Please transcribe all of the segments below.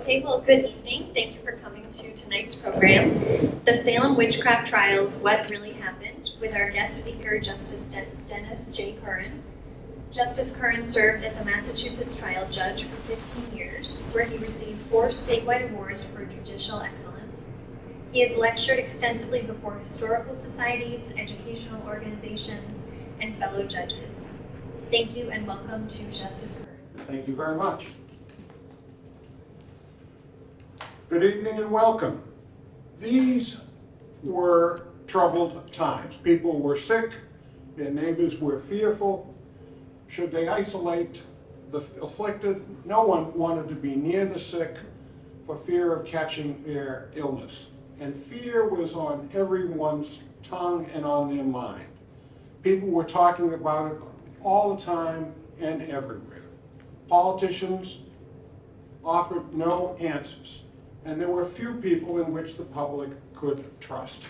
Okay, well, good evening. Thank you for coming to tonight's program, The Salem Witchcraft Trials, What Really Happened, with our guest speaker, Justice Dennis J. Curran. Justice Curran served as a Massachusetts trial judge for 15 years, where he received 4 statewide awards for judicial excellence. He has lectured extensively before historical societies, educational organizations, and fellow judges. Thank you and welcome to Justice Curran. Thank you very much. Good evening and welcome. These were troubled times. People were sick, their neighbors were fearful. Should they isolate the afflicted? No one wanted to be near the sick for fear of catching their illness. And fear was on everyone's tongue and on their mind. People were talking about it all the time and everywhere. Politicians offered no answers, and there were few people in which the public could trust.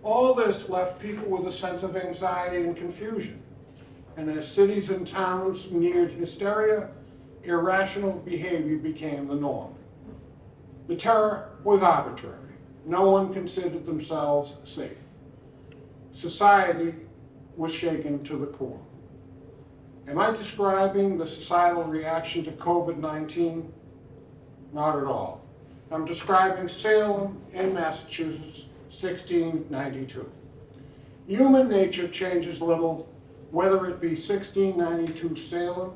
All this left people with a sense of anxiety and confusion. And as cities and towns neared hysteria, irrational behavior became the norm. The terror was arbitrary. No one considered themselves safe. Society was shaken to the core. Am I describing the societal reaction to COVID-19? Not at all. I'm describing Salem in Massachusetts, 1692. Human nature changes little, whether it be 1692 Salem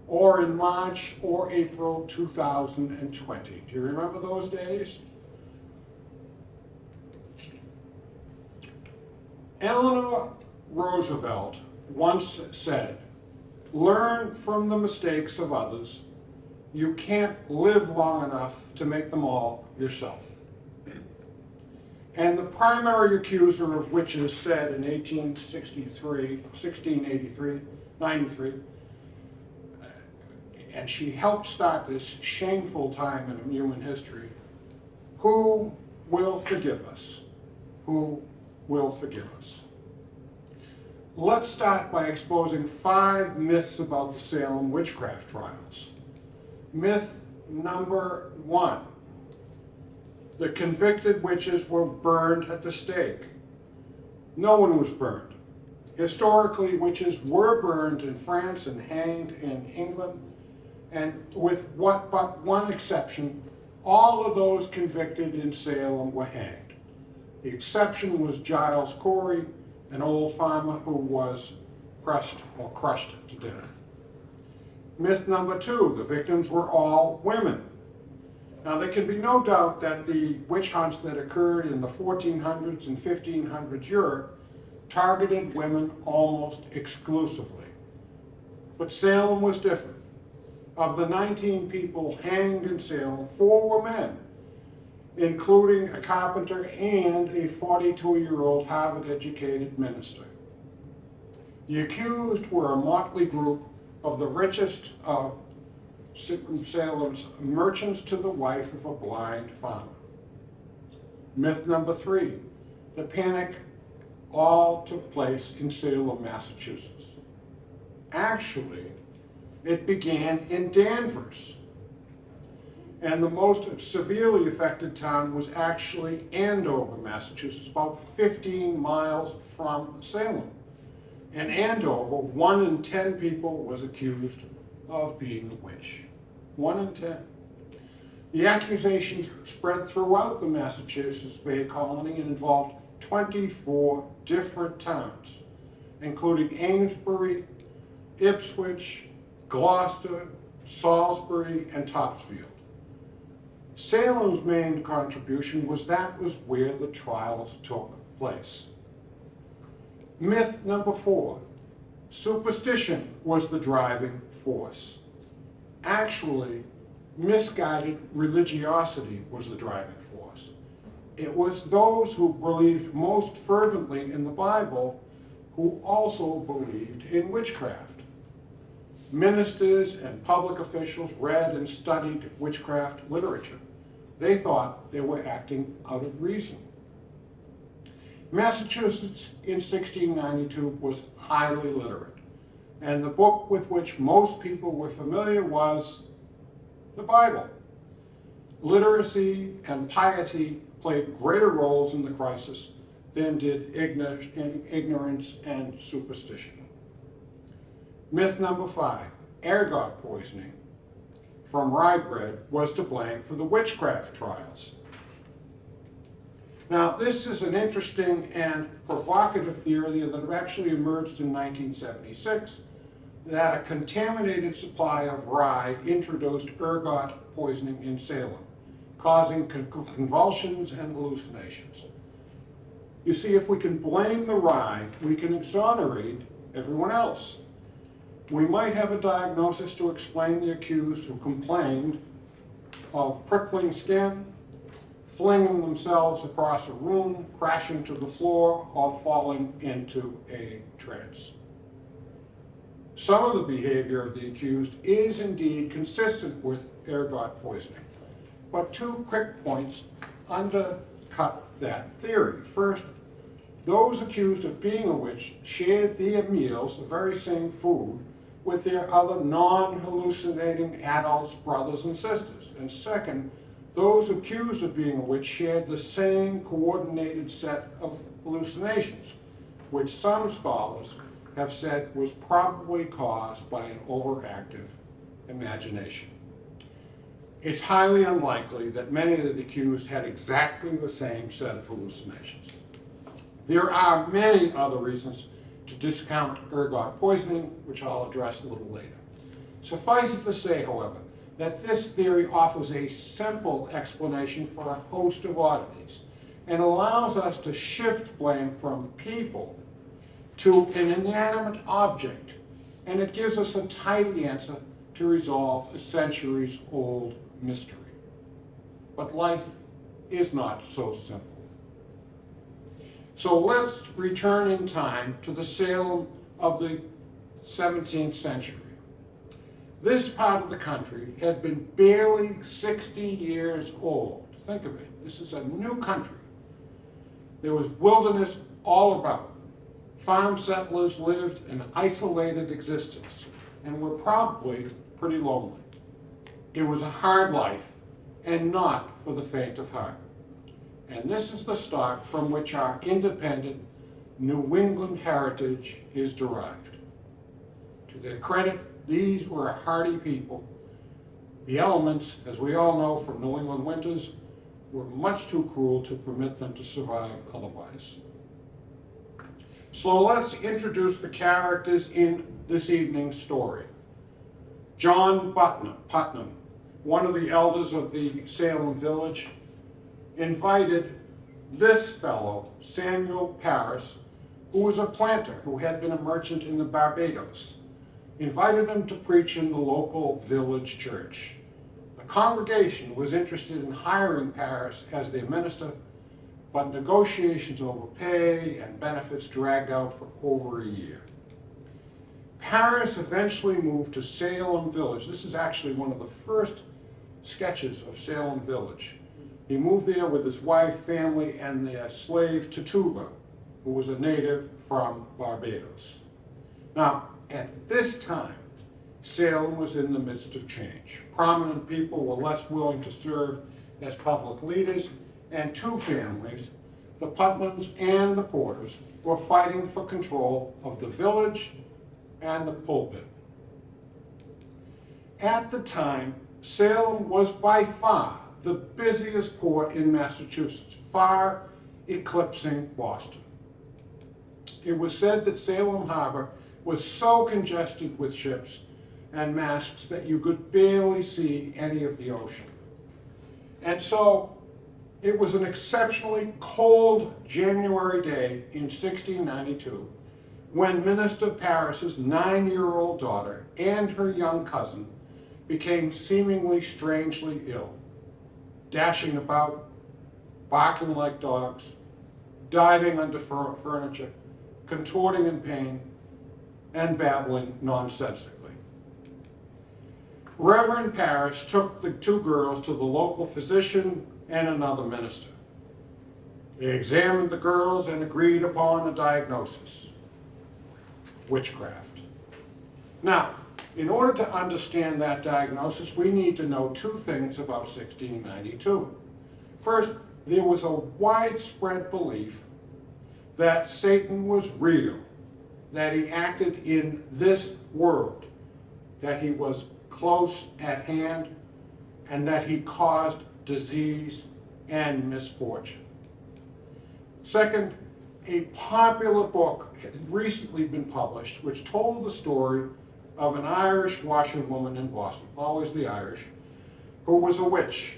or in March or April 2020. Do you remember those days? Eleanor Roosevelt once said, "Learn from the mistakes of others. You can't live long enough to make them all yourself." And the primary accuser of witches said in 1693, and she helped start this shameful time in human history, "Who will forgive us? Who will forgive us?" Let's start by exposing 5 myths about the Salem Witchcraft Trials. Myth number 1. The convicted witches were burned at the stake. No one was burned. Historically, witches were burned in France and hanged in England, and with but one exception, all of those convicted in Salem were hanged. The exception was Giles Corey, an old farmer who was crushed to death. Myth number 2, the victims were all women. Now, there can be no doubt that the witch hunts that occurred in the 1400s and 1500s Europe targeted women almost exclusively. But Salem was different. Of the 19 people hanged in Salem, 4 were men, including a carpenter and a 42-year-old Harvard-educated minister. The accused were a motley group of the richest of Salem's merchants to the wife of a blind farmer. Myth number 3, the panic all took place in Salem, Massachusetts. Actually, it began in Danvers. And the most severely affected town was actually Andover, Massachusetts, about 15 miles from Salem. In Andover, 1 in 10 people was accused of being a witch. 1 in 10. The accusations spread throughout the Massachusetts Bay Colony and involved 24 different towns, including Amesbury, Ipswich, Gloucester, Salisbury, and Topsfield. Salem's main contribution was that was where the trials took place. Myth number 4, superstition was the driving force. Actually, misguided religiosity was the driving force. It was those who believed most fervently in the Bible who also believed in witchcraft. Ministers and public officials read and studied witchcraft literature. They thought they were acting out of reason. Massachusetts in 1692 was highly literate, and the book with which most people were familiar was the Bible. literacy and piety played greater roles in the crisis than did ignorance and superstition. Myth number 5, ergot poisoning from rye bread was to blame for the witchcraft trials. Now, this is an interesting and provocative theory that actually emerged in 1976, that a contaminated supply of rye introduced ergot poisoning in Salem, causing convulsions and hallucinations. You see, if we can blame the rye, we can exonerate everyone else. We might have a diagnosis to explain the accused who complained of prickling skin, flinging themselves across a room, crashing to the floor, or falling into a trance. Some of the behavior of the accused is indeed consistent with ergot poisoning, but 2 quick points undercut that theory. First, those accused of being a witch shared their meals, the very same food, with their other non-hallucinating adults, brothers and sisters. And second, those accused of being a witch shared the same coordinated set of hallucinations, which some scholars have said was probably caused by an overactive imagination. It's highly unlikely that many of the accused had exactly the same set of hallucinations. There are many other reasons to discount ergot poisoning, which I'll address a little later. Suffice it to say, however, that this theory offers a simple explanation for a host of oddities and allows us to shift blame from people to an inanimate object, and it gives us a tidy answer to resolve a centuries-old mystery. But life is not so simple. So let's return in time to the Salem of the 17th century. This part of the country had been barely 60 years old. Think of it. This is a new country. There was wilderness all about. Farm settlers lived an isolated existence and were probably pretty lonely. It was a hard life and not for the faint of heart. And this is the stock from which our independent New England heritage is derived. To their credit, these were a hardy people. The elements, as we all know from New England winters, were much too cruel to permit them to survive otherwise. So let's introduce the characters in this evening's story. John Putnam, one of the elders of the Salem village, invited this fellow, Samuel Parris, who was a planter who had been a merchant in the Barbados, invited him to preach in the local village church. The congregation was interested in hiring Parris as their minister, but negotiations over pay and benefits dragged out for over a year. Parris eventually moved to Salem Village. This is actually one of the first sketches of Salem Village. He moved there with his wife, family, and their slave Tituba, who was a native from Barbados. Now, at this time, Salem was in the midst of change. Prominent people were less willing to serve as public leaders, and 2 families, the Putnams and the Porters, were fighting for control of the village and the pulpit. At the time, Salem was by far the busiest port in Massachusetts, far eclipsing Boston. It was said that Salem Harbor was so congested with ships and masts that you could barely see any of the ocean. And so it was an exceptionally cold January day in 1692 when Minister Parris's 9-year-old daughter and her young cousin became seemingly strangely ill, dashing about, barking like dogs, diving under furniture, contorting in pain, and babbling nonsensically. Reverend Parris took the 2 girls to the local physician and another minister. They examined the girls and agreed upon a diagnosis: witchcraft. Now, In order to understand that diagnosis, we need to know two things about 1692. First, there was a widespread belief that Satan was real, that he acted in this world, that he was close at hand, and that he caused disease and misfortune. Second, a popular book had recently been published which told the story of an Irish washerwoman in Boston, always the Irish, who was a witch.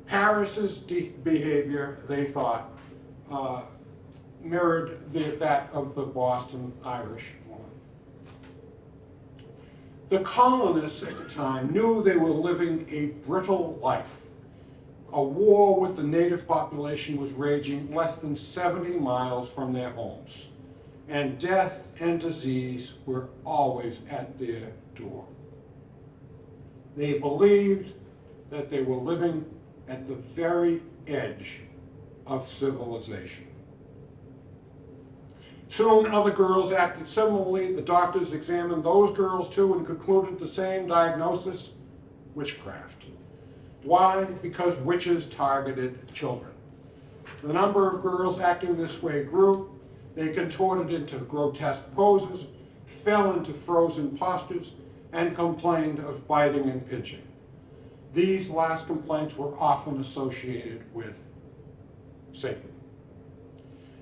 Paris's behavior, they thought, mirrored that of the Boston Irish woman. The colonists at the time knew they were living a brittle life. A war with the native population was raging less than 70 miles from their homes, and death and disease were always at their door. They believed that they were living at the very edge of civilization. Soon other girls acted similarly. The doctors examined those girls too and concluded the same diagnosis: witchcraft. Why? Because witches targeted children. The number of girls acting this way grew. They contorted into grotesque poses, fell into frozen postures, and complained of biting and pinching. These last complaints were often associated with Satan.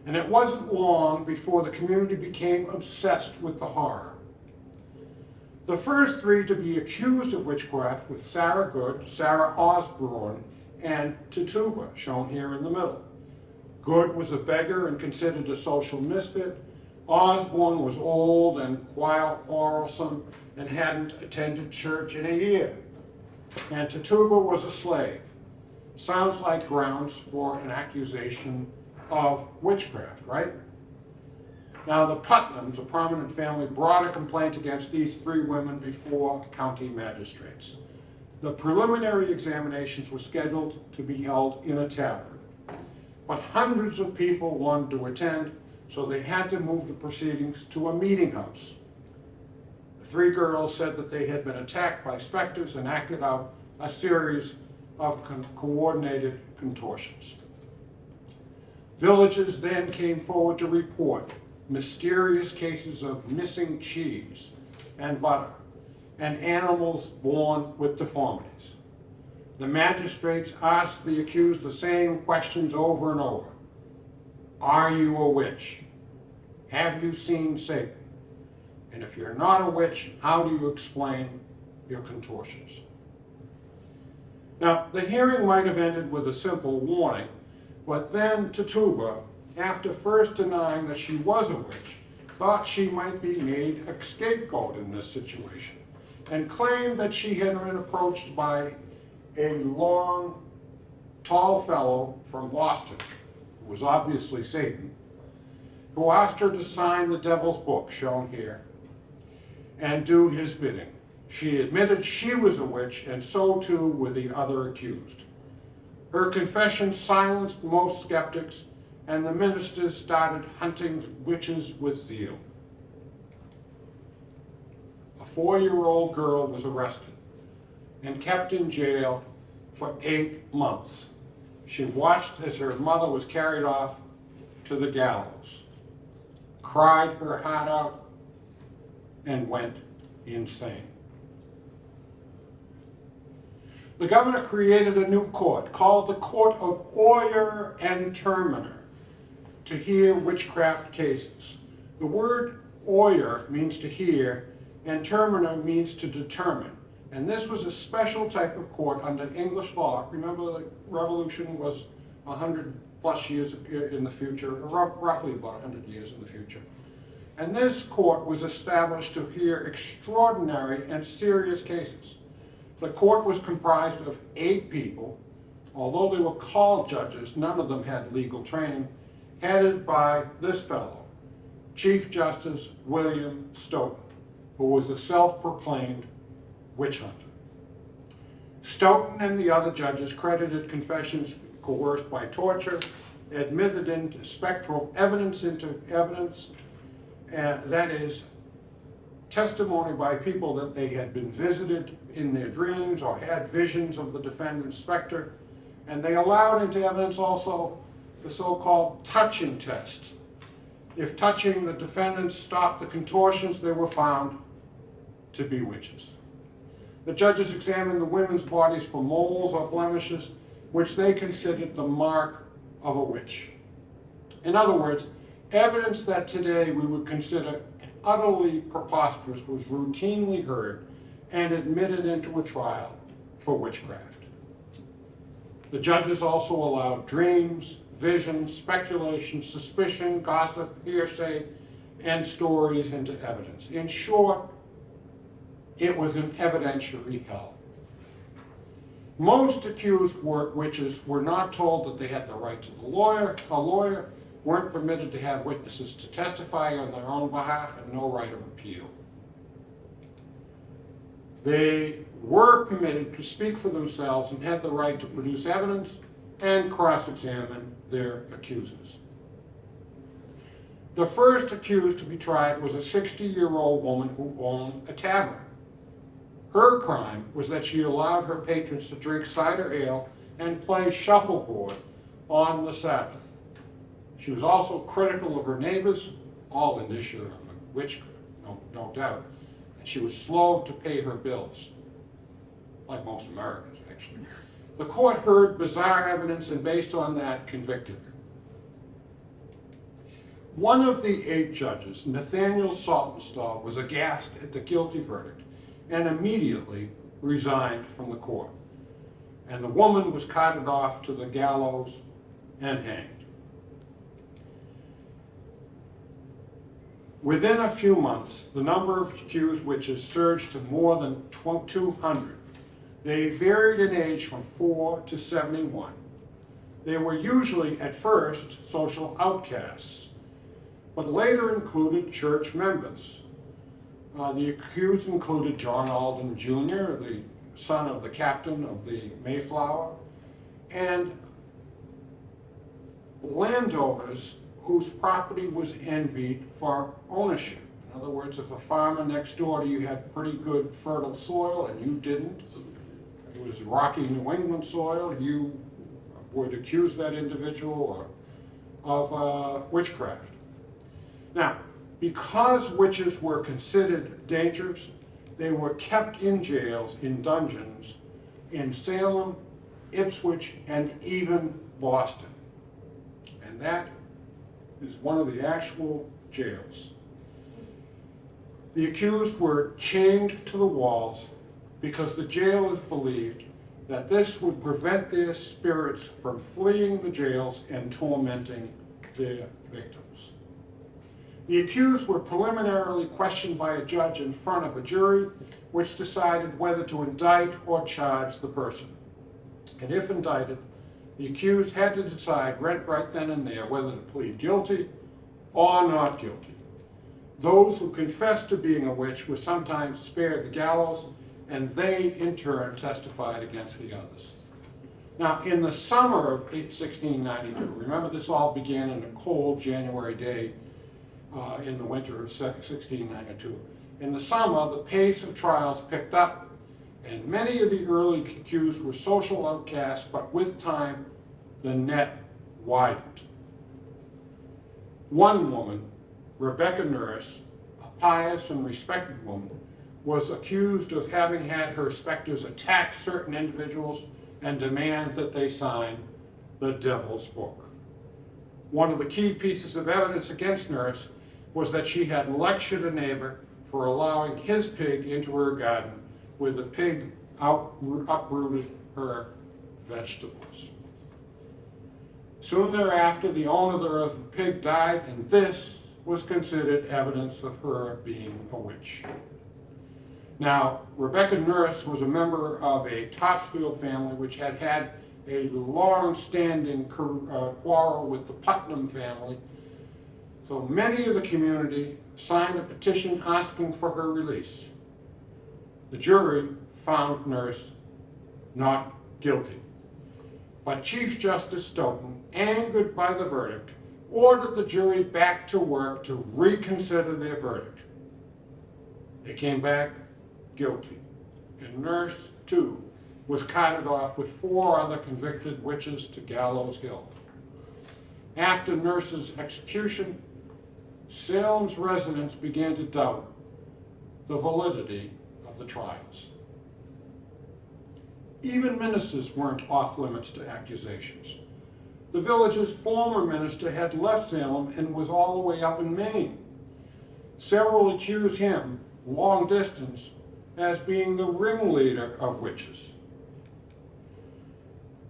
And it wasn't long before the community became obsessed with the horror. The first three to be accused of witchcraft were Sarah Good, Sarah Osborne, and Tituba, shown here in the middle. Good was a beggar and considered a social misfit. Osborne was old and quarrelsome and hadn't attended church in a year. And Tituba was a slave. Sounds like grounds for an accusation of witchcraft, right? Now the Putnams, a prominent family, brought a complaint against these three women before county magistrates. The preliminary examinations were scheduled to be held in a tavern, but hundreds of people wanted to attend, so they had to move the proceedings to a meeting house. The three girls said that they had been attacked by specters and acted out a series of coordinated contortions. Villagers then came forward to report mysterious cases of missing cheese and butter and animals born with deformities. The magistrates asked the accused the same questions over and over. Are you a witch? Have you seen Satan? And if you're not a witch, how do you explain your contortions? Now, the hearing might have ended with a simple warning, but then Tituba, after first denying that she was a witch, thought she might be made a scapegoat in this situation, and claimed that she had been approached by a long, tall fellow from Boston, who was obviously Satan, who asked her to sign the devil's book, shown here, and do his bidding. She admitted she was a witch, and so too were the other accused. Her confession silenced most skeptics, and the ministers started hunting witches with zeal. A 4-year-old girl was arrested and kept in jail for 8 months. She watched as her mother was carried off to the gallows, cried her heart out, and went insane. The governor created a new court called the Court of Oyer and Terminer to hear witchcraft cases. The word oyer means to hear, and terminer means to determine. And this was a special type of court under English law. Remember, the Revolution was 100 plus years in the future, roughly about 100 years in the future. And this court was established to hear extraordinary and serious cases. The court was comprised of 8 people. Although they were called judges, none of them had legal training, headed by this fellow, Chief Justice William Stoughton, who was a self-proclaimed witch hunter. Stoughton and the other judges credited confessions coerced by torture, admitted into spectral evidence that is, testimony by people that they had been visited in their dreams or had visions of the defendant's specter, and they allowed into evidence also the so-called touching test. If touching the defendant stopped the contortions, they were found to be witches. The judges examined the women's bodies for moles or blemishes, which they considered the mark of a witch. In other words, evidence that today we would consider utterly preposterous was routinely heard and admitted into a trial for witchcraft. The judges also allowed dreams, visions, speculation, suspicion, gossip, hearsay, and stories into evidence. In short, it was an evidentiary hell. Most accused witches were not told that they had the right to a lawyer, weren't permitted to have witnesses to testify on their own behalf, and no right of appeal. They were permitted to speak for themselves and had the right to produce evidence and cross-examine their accusers. The first accused to be tried was a 60-year-old woman who owned a tavern. Her crime was that she allowed her patrons to drink cider ale and play shuffleboard on the Sabbath. She was also critical of her neighbors, all indicia of witchcraft, no doubt. And she was slow to pay her bills, like most Americans, actually. The court heard bizarre evidence and based on that convicted her. One of the 8 judges, Nathaniel Saltonstall, was aghast at the guilty verdict and immediately resigned from the court. And the woman was carted off to the gallows and hanged. Within a few months, the number of accused witches surged to more than 200. They varied in age from 4 to 71. They were usually, at first, social outcasts, but later included church members. The accused included John Alden Jr., the son of the captain of the Mayflower, and landowners whose property was envied for ownership. In other words, if a farmer next door to you had pretty good fertile soil and you didn't, it was rocky New England soil, you would accuse that individual of witchcraft. Now, because witches were considered dangerous, they were kept in jails, in dungeons, in Salem, Ipswich, and even Boston. And that is one of the actual jails. The accused were chained to the walls because the jailers believed that this would prevent their spirits from fleeing the jails and tormenting their victims. The accused were preliminarily questioned by a judge in front of a jury, which decided whether to indict or charge the person. And if indicted, the accused had to decide right then and there whether to plead guilty or not guilty. Those who confessed to being a witch were sometimes spared the gallows, and they, in turn, testified against the others. Now, in the summer of 1692, remember this all began on a cold January day in the winter of 1692. In the summer, the pace of trials picked up, and many of the early accused were social outcasts, but with time, the net widened. One woman, Rebecca Nurse, a pious and respected woman, was accused of having had her specters attack certain individuals and demand that they sign the devil's book. One of the key pieces of evidence against Nurse was that she had lectured a neighbor for allowing his pig into her garden, where the pig uprooted her vegetables. Soon thereafter, the owner of the pig died, and this was considered evidence of her being a witch. Now, Rebecca Nurse was a member of a Topsfield family which had had a long-standing quarrel with the Putnam family. So many of the community signed a petition asking for her release. The jury found Nurse not guilty. But Chief Justice Stoughton, angered by the verdict, ordered the jury back to work to reconsider their verdict. They came back guilty, and Nurse, too, was carted off with 4 other convicted witches to Gallows Hill. After Nurse's execution, Salem's residents began to doubt the validity of the trials. Even ministers weren't off limits to accusations. The village's former minister had left Salem and was all the way up in Maine. Several accused him, long distance, as being the ringleader of witches.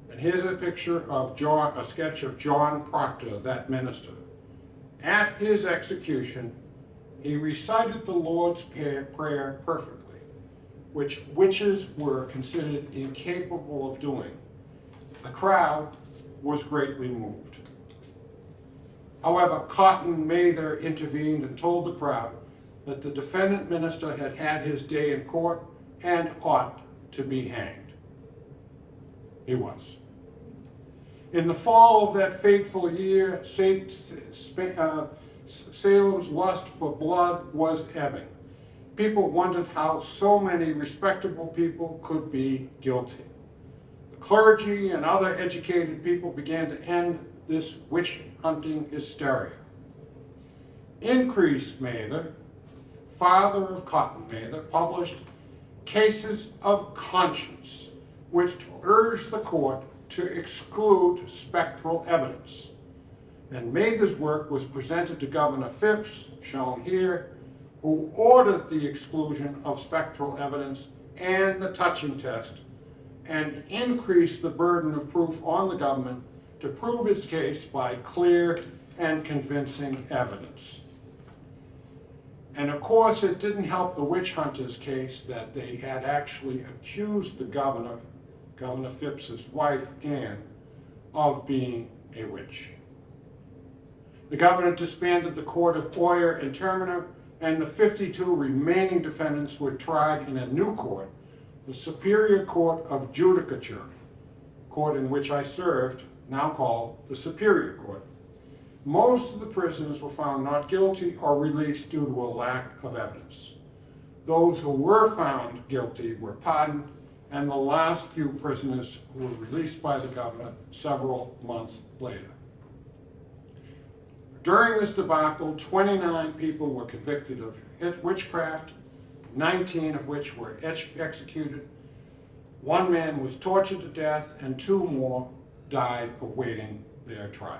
And here's a picture of a sketch of John Proctor, that minister. At his execution, he recited the Lord's Prayer perfectly, which witches were considered incapable of doing. The crowd was greatly moved. However, Cotton Mather intervened and told the crowd that the defendant minister had had his day in court and ought to be hanged. He was. In the fall of that fateful year, Salem's lust for blood was ebbing. People wondered how so many respectable people could be guilty. The clergy and other educated people began to end this witch hunting hysteria. Increase Mather, father of Cotton Mather, published Cases of Conscience, which urged the court to exclude spectral evidence. And Mather's work was presented to Governor Phipps, shown here, who ordered the exclusion of spectral evidence and the touching test, and increased the burden of proof on the government to prove its case by clear and convincing evidence. And of course, it didn't help the witch hunters' case that they had actually accused the governor, Governor Phipps's wife, Anne, of being a witch. The governor disbanded the court of Oyer and Terminer, and the 52 remaining defendants were tried in a new court, the Superior Court of Judicature, court in which I served, now called the Superior Court. Most of the prisoners were found not guilty or released due to a lack of evidence. Those who were found guilty were pardoned, and the last few prisoners were released by the governor several months later. During this debacle, 29 people were convicted of witchcraft, 19 of which were executed. 1 man was tortured to death, and 2 more died awaiting their trial.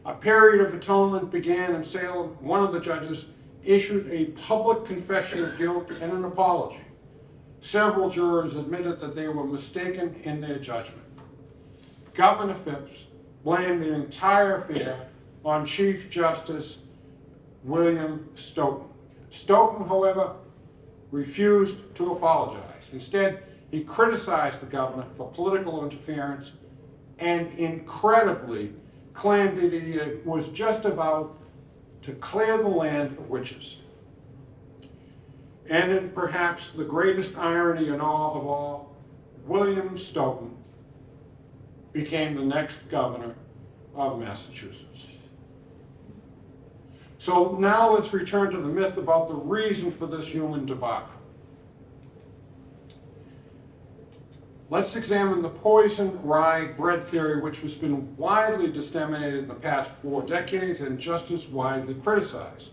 A period of atonement began in Salem. One of the judges issued a public confession of guilt and an apology. Several jurors admitted that they were mistaken in their judgment. Governor Phipps blamed the entire affair on Chief Justice William Stoughton. Stoughton, however, refused to apologize. Instead, he criticized the governor for political interference and incredibly claimed that he was just about to clear the land of witches. And in perhaps the greatest irony in all of all, William Stoughton became the next governor of Massachusetts. So now let's return to the myth about the reason for this human debacle. Let's examine the poison rye bread theory, which has been widely disseminated in the past 4 decades and just as widely criticized.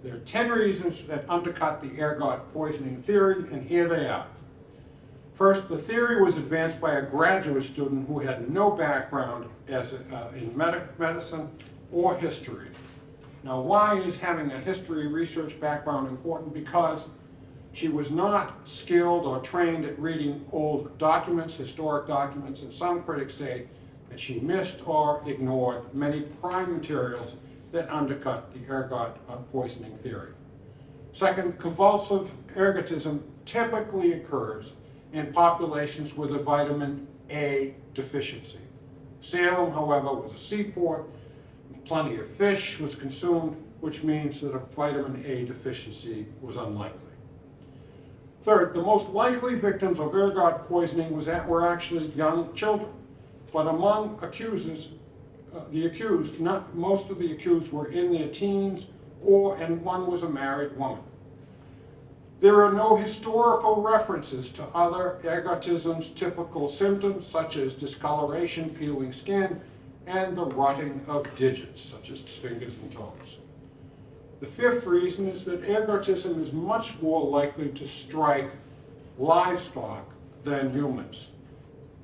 There are 10 reasons that undercut the ergot poisoning theory, and here they are. First, the theory was advanced by a graduate student who had no background in medicine or history. Now, why is having a history research background important? Because she was not skilled or trained at reading old documents, historic documents, and some critics say that she missed or ignored many prime materials that undercut the ergot poisoning theory. Second, convulsive ergotism typically occurs in populations with a vitamin A deficiency. Salem, however, was a seaport. Plenty of fish was consumed, which means that a vitamin A deficiency was unlikely. Third, the most likely victims of ergot poisoning were actually young children. But among most of the accused were in their teens and one was a married woman. There are no historical references to other ergotism's typical symptoms, such as discoloration, peeling skin, and the rotting of digits, such as fingers and toes. The fifth reason is that ergotism is much more likely to strike livestock than humans.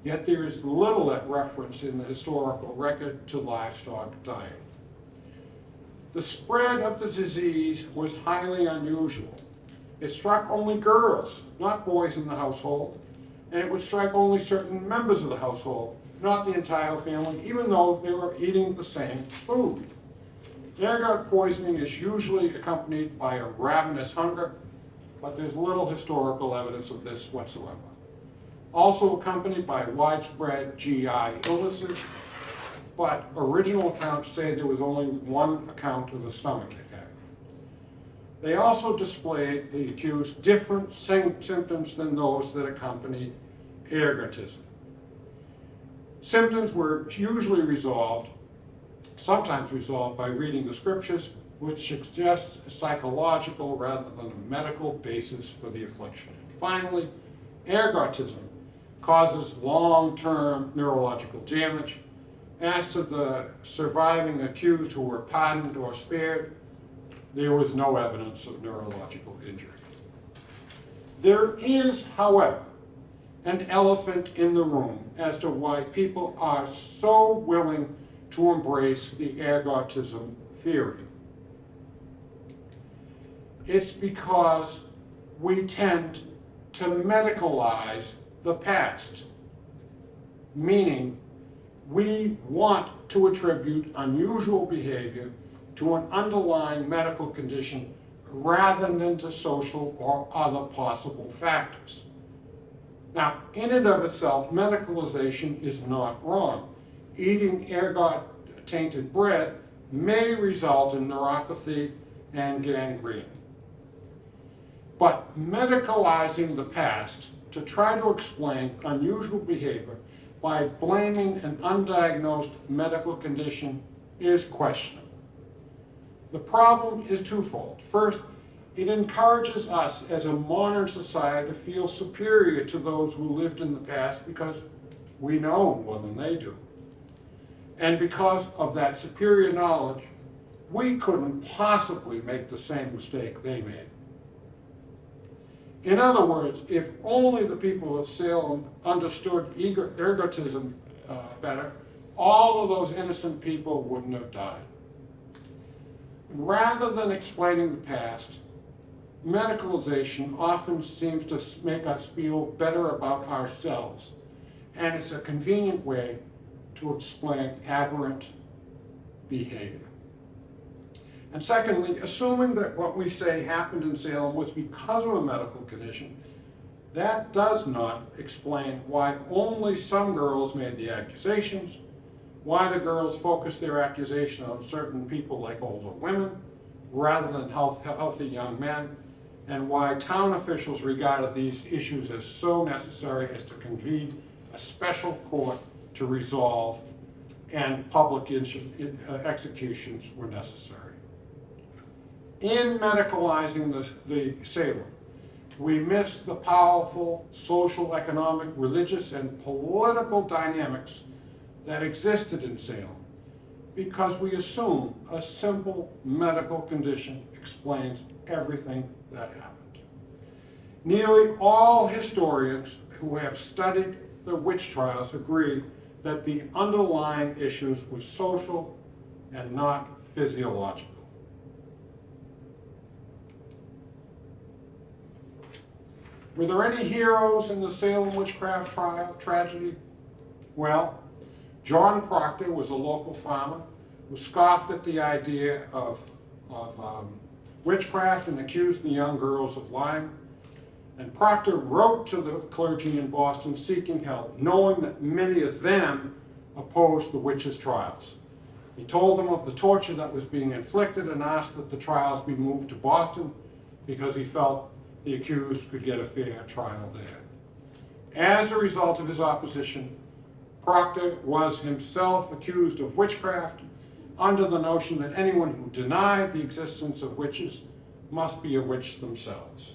Yet there is little reference in the historical record to livestock dying. The spread of the disease was highly unusual. It struck only girls, not boys in the household, and it would strike only certain members of the household, not the entire family, even though they were eating the same food. Ergot poisoning is usually accompanied by a ravenous hunger, but there's little historical evidence of this whatsoever. Also accompanied by widespread GI illnesses, but original accounts say there was only one account of a stomach attack. They also displayed, the accused, different symptoms than those that accompanied ergotism. Symptoms were usually resolved, sometimes resolved by reading the scriptures, which suggests a psychological rather than a medical basis for the affliction. Finally, ergotism causes long-term neurological damage. As to the surviving accused who were pardoned or spared, there was no evidence of neurological injury. There is, however, an elephant in the room as to why people are so willing to embrace the ergotism theory. It's because we tend to medicalize the past, meaning we want to attribute unusual behavior to an underlying medical condition rather than to social or other possible factors. Now, in and of itself, medicalization is not wrong. Eating ergot-tainted bread may result in neuropathy and gangrene. But medicalizing the past to try to explain unusual behavior by blaming an undiagnosed medical condition is questionable. The problem is twofold. First, it encourages us as a modern society to feel superior to those who lived in the past because we know more than they do. And because of that superior knowledge, we couldn't possibly make the same mistake they made. In other words, if only the people of Salem understood ergotism better, all of those innocent people wouldn't have died. Rather than explaining the past, medicalization often seems to make us feel better about ourselves, and it's a convenient way to explain aberrant behavior. And secondly, assuming that what we say happened in Salem was because of a medical condition, that does not explain why only some girls made the accusations, why the girls focused their accusation on certain people like older women rather than healthy young men, and why town officials regarded these issues as so necessary as to convene a special court to resolve, and public executions were necessary. In medicalizing the Salem, we miss the powerful social, economic, religious, and political dynamics that existed in Salem because we assume a simple medical condition explains everything that happened. Nearly all historians who have studied the witch trials agree that the underlying issues were social and not physiological. Were there any heroes in the Salem Witchcraft Trial tragedy? Well, John Proctor was a local farmer who scoffed at the idea of witchcraft and accused the young girls of lying. And Proctor wrote to the clergy in Boston seeking help, knowing that many of them opposed the witches' trials. He told them of the torture that was being inflicted and asked that the trials be moved to Boston because he felt the accused could get a fair trial there. As a result of his opposition, Proctor was himself accused of witchcraft, under the notion that anyone who denied the existence of witches must be a witch themselves.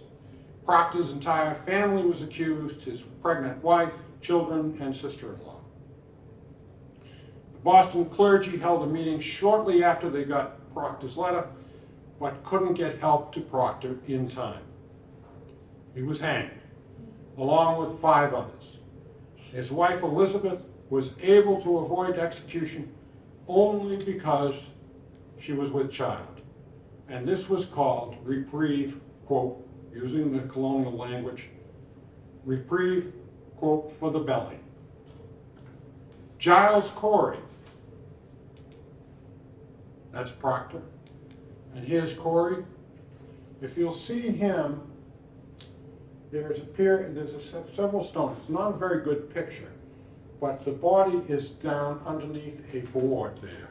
Proctor's entire family was accused, his pregnant wife, children, and sister-in-law. The Boston clergy held a meeting shortly after they got Proctor's letter, but couldn't get help to Proctor in time. He was hanged, along with 5 others. His wife Elizabeth was able to avoid execution only because she was with child. And this was called reprieve, quote, using the colonial language, reprieve, quote, for the belly. Giles Corey, that's Proctor. And here's Corey. If you'll see him, there's several stones. It's not a very good picture, but the body is down underneath a board there.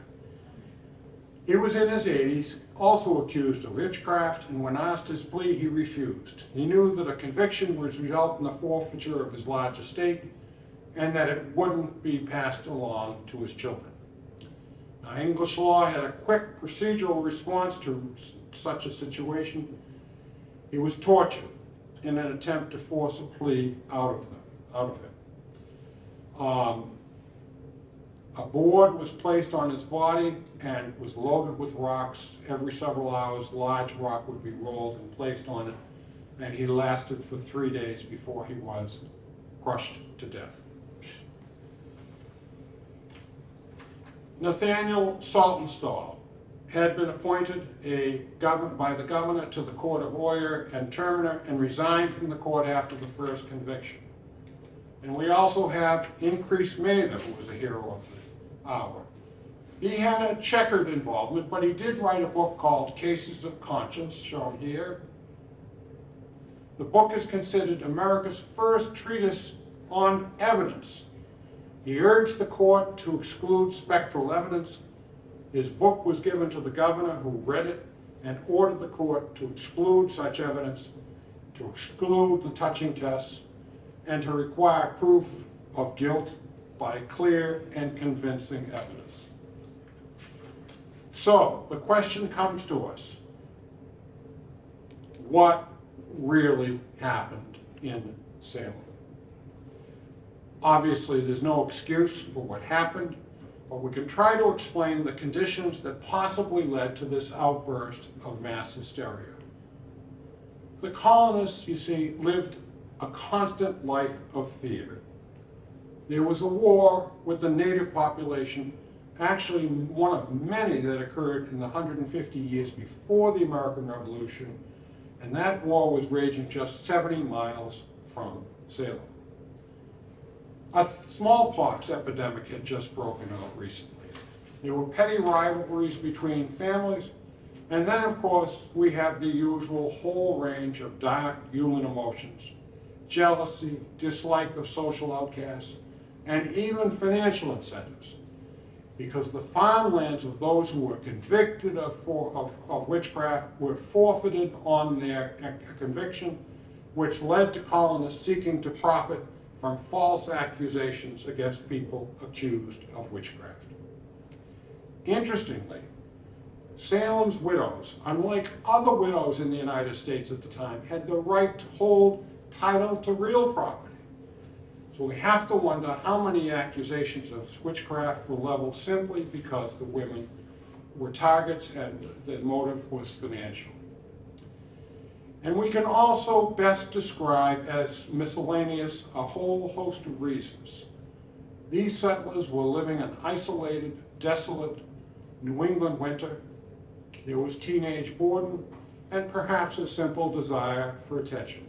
He was in his 80s, also accused of witchcraft, and when asked his plea, he refused. He knew that a conviction would result in the forfeiture of his large estate, and that it wouldn't be passed along to his children. Now, English law had a quick procedural response to such a situation. He was tortured in an attempt to force a plea out of him. A board was placed on his body and was loaded with rocks. Every several hours, a large rock would be rolled and placed on it, and he lasted for 3 days before he was crushed to death. Nathaniel Saltonstall had been appointed by the governor to the court of Oyer and Terminer and resigned from the court after the first conviction. And we also have Increase Mather, who was a hero of the hour. He had a checkered involvement, but he did write a book called Cases of Conscience, shown here. The book is considered America's first treatise on evidence. He urged the court to exclude spectral evidence. His book was given to the governor, who read it and ordered the court to exclude such evidence, to exclude the touching tests, and to require proof of guilt by clear and convincing evidence. So the question comes to us: what really happened in Salem? Obviously, there's no excuse for what happened, but we can try to explain the conditions that possibly led to this outburst of mass hysteria. The colonists, you see, lived a constant life of fear. There was a war with the native population, actually one of many that occurred in the 150 years before the American Revolution, and that war was raging just 70 miles from Salem. A smallpox epidemic had just broken out recently. There were petty rivalries between families, and then, of course, we have the usual whole range of dark human emotions: jealousy, dislike of social outcasts, and even financial incentives. Because the farmlands of those who were convicted of witchcraft were forfeited on their conviction, which led to colonists seeking to profit from false accusations against people accused of witchcraft. Interestingly, Salem's widows, unlike other widows in the United States at the time, had the right to hold title to real property. So we have to wonder how many accusations of witchcraft were leveled simply because the women were targets and the motive was financial. And we can also best describe as miscellaneous a whole host of reasons. These settlers were living an isolated, desolate New England winter. There was teenage boredom and perhaps a simple desire for attention.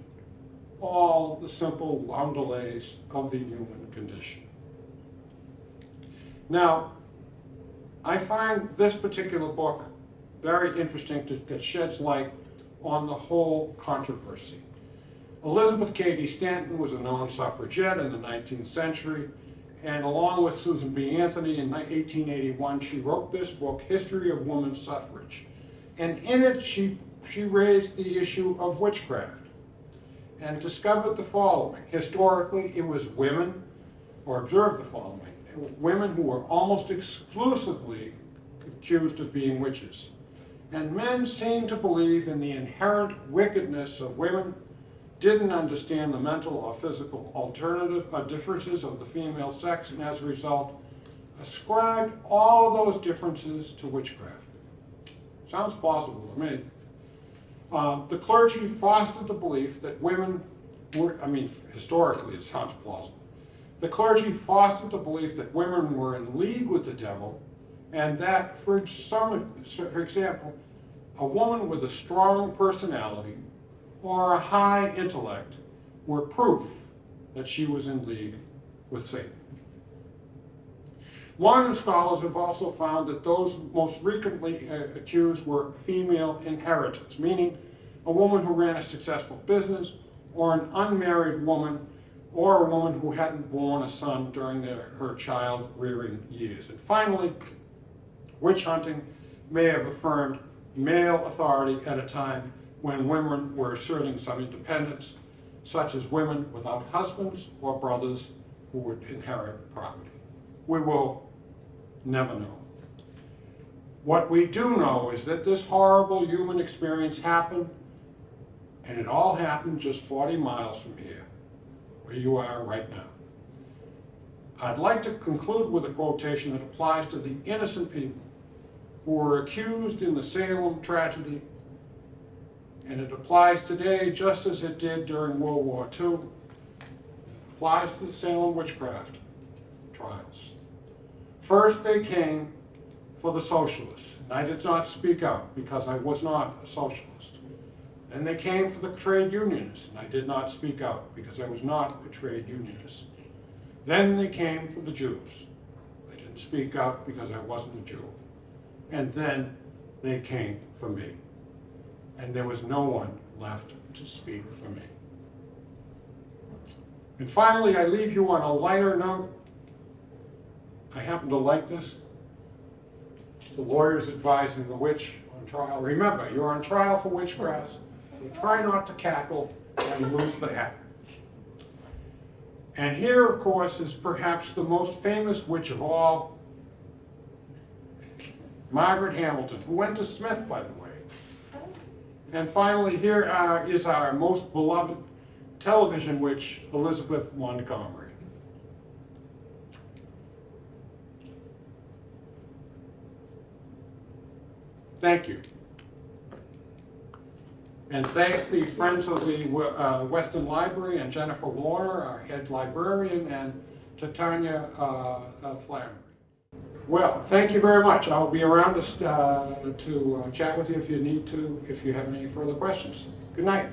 All the simple roundelays of the human condition. Now, I find this particular book very interesting that sheds light on the whole controversy. Elizabeth Cady Stanton was a known suffragette in the 19th century, and along with Susan B. Anthony in 1881, she wrote this book, History of Women's Suffrage. And in it, she raised the issue of witchcraft and discovered the following. Historically, it was women, or observed the following: women who were almost exclusively accused of being witches. And men seemed to believe in the inherent wickedness of women, didn't understand the mental or physical differences of the female sex, and as a result, ascribed all of those differences to witchcraft. Sounds plausible to me. The clergy fostered the belief that women were, historically it sounds plausible. The clergy fostered the belief that women were in league with the devil, and that, for example, a woman with a strong personality or a high intellect were proof that she was in league with Satan. Modern scholars have also found that those most frequently accused were female inheritors, meaning a woman who ran a successful business, or an unmarried woman, or a woman who hadn't born a son during her child-rearing years. And finally, witch hunting may have affirmed male authority at a time when women were asserting some independence, such as women without husbands or brothers who would inherit property. We will never know. What we do know is that this horrible human experience happened, and it all happened just 40 miles from here, where you are right now. I'd like to conclude with a quotation that applies to the innocent people who were accused in the Salem tragedy, and it applies today just as it did during World War II. It applies to the Salem Witchcraft Trials. First they came for the socialists, and I did not speak out because I was not a socialist. Then they came for the trade unionists, and I did not speak out because I was not a trade unionist. Then they came for the Jews. I didn't speak out because I wasn't a Jew. And then they came for me. And there was no one left to speak for me. And finally, I leave you on a lighter note. I happen to like this. The lawyers advising the witch on trial. Remember, you're on trial for witchcraft, so try not to cackle and lose the hat. And here, of course, is perhaps the most famous witch of all, Margaret Hamilton, who went to Smith, by the way. And finally, here is our most beloved television witch, Elizabeth Montgomery. Thank you. And thank the Friends of the Weston Library and Jennifer Warner, our head librarian, and to Tanya Flannery. Well, thank you very much. I'll be around to chat with you if you need to, if you have any further questions. Good night.